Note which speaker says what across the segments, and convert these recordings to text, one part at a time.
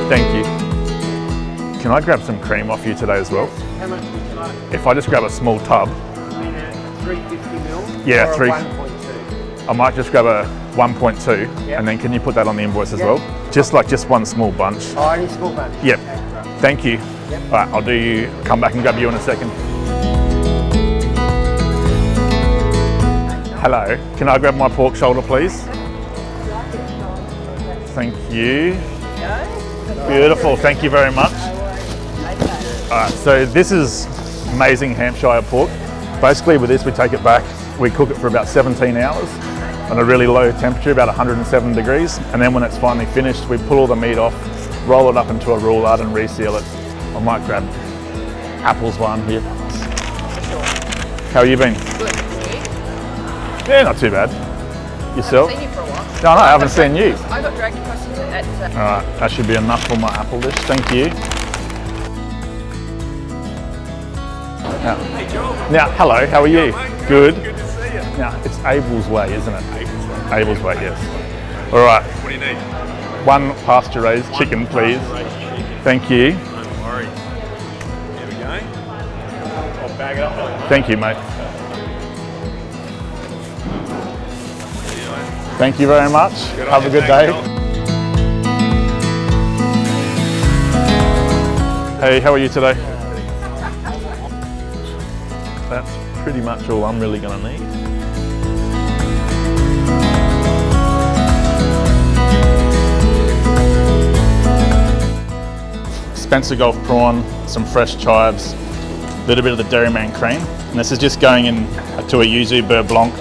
Speaker 1: Thank you. Can I grab some cream off you today as well?
Speaker 2: How much would you like?
Speaker 1: If I just grab a small tub.
Speaker 2: 350ml?
Speaker 1: Yeah,
Speaker 2: or
Speaker 1: 1.2. I might just grab a 1.2,
Speaker 2: yep.
Speaker 1: and then can you put that on the invoice as
Speaker 2: yep.
Speaker 1: well? Just one small bunch.
Speaker 2: Oh, only small bunch?
Speaker 1: Yep.
Speaker 2: Okay, right.
Speaker 1: Thank you.
Speaker 2: Yep.
Speaker 1: All right, I'll do you, come back and grab you in a second. Hello, can I grab my pork shoulder, please? Thank you. Beautiful, thank you very much. All right, so this is amazing Hampshire pork. Basically with this, we take it back, we cook it for about 17 hours on a really low temperature, about 107 degrees. And then when it's finally finished, we pull all the meat off, roll it up into a roulade and reseal it. I might grab apples while I'm here. How have you been?
Speaker 3: Good.
Speaker 1: Yeah, not too bad. Yourself?
Speaker 3: I haven't seen you for a while.
Speaker 1: No, I haven't seen you.
Speaker 3: I got dragged across into that.
Speaker 1: All right, that should be enough for my apple dish. Thank you. Now, hello, how are you? Good.
Speaker 4: Good to see you.
Speaker 1: Now, it's Abel's Way, isn't it?
Speaker 4: Abel's Way.
Speaker 1: Abel's Way, yes. All right.
Speaker 4: What do you need?
Speaker 1: One pasture-raised chicken, please. Thank you.
Speaker 4: No worries. There we go. I'll bag it up.
Speaker 1: Thank you, mate. Thank you very much. Have a good day. Hey, how are you today? That's pretty much all I'm really going to need. Spencer Gulf prawn, some fresh chives, a little bit of the Dairyman cream. And this is just going in to a yuzu beurre blanc,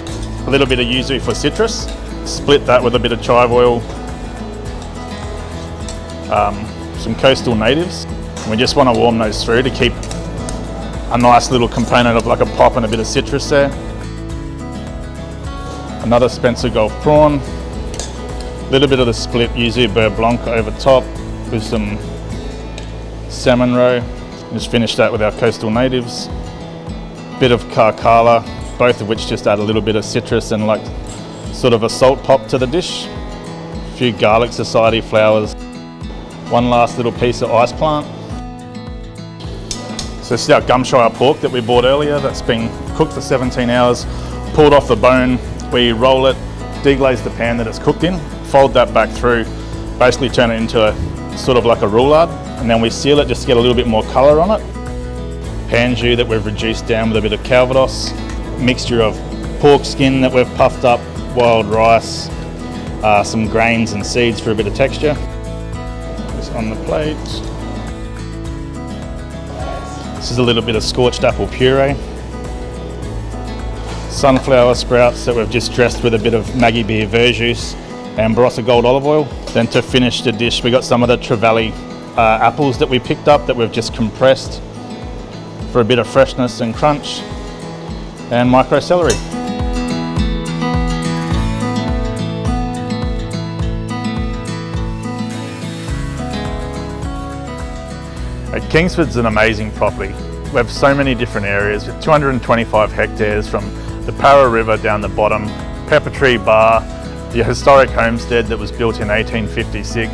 Speaker 1: a little bit of yuzu for citrus. Split that with a bit of chive oil, some coastal natives. And we just want to warm those through to keep a nice little component of like a pop and a bit of citrus there. Another Spencer Gulf prawn, a little bit of the split yuzu beurre blanc over top with some salmon roe. Just finish that with our coastal natives. Bit of carcala, both of which just add a little bit of citrus and like sort of a salt pop to the dish. A few garlic society flowers. One last little piece of ice plant. So this is our Gumshire pork that we bought earlier that's been cooked for 17 hours, pulled off the bone. We roll it, deglaze the pan that it's cooked in, fold that back through, basically turn it into a sort of like a roulade, and then we seal it just to get a little bit more colour on it. Pan jus that we've reduced down with a bit of calvados, mixture of pork skin that we've puffed up, wild rice, some grains and seeds for a bit of texture. Just on the plate. This is a little bit of scorched apple puree. Sunflower sprouts that we've just dressed with a bit of Maggie Beer verjuice and Barossa Gold olive oil. Then to finish the dish, we got some of the Trevally apples that we picked up that we've just compressed for a bit of freshness and crunch, and micro celery. Kingsford's an amazing property. We have so many different areas, 225 hectares from the Para River down the bottom, Pepper Tree Bar, the historic homestead that was built in 1856,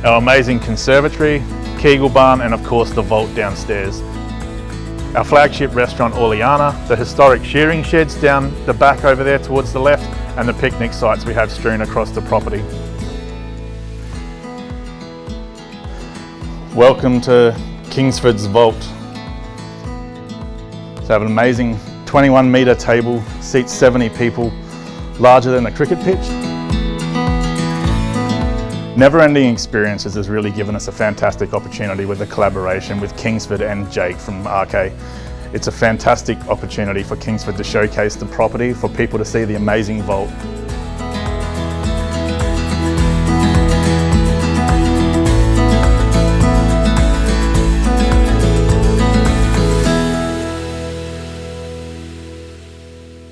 Speaker 1: our amazing conservatory, Kegel Barn, and of course the vault downstairs. Our flagship restaurant Orleana, the historic shearing sheds down the back over there towards the left, and the picnic sites we have strewn across the property. Welcome to Kingsford's vault. So have an amazing 21-metre table, seats 70 people, larger than a cricket pitch. Never Ending Experiences has really given us a fantastic opportunity with the collaboration with Kingsford and Jake from RK. It's a fantastic opportunity for Kingsford to showcase the property, for people to see the amazing vault.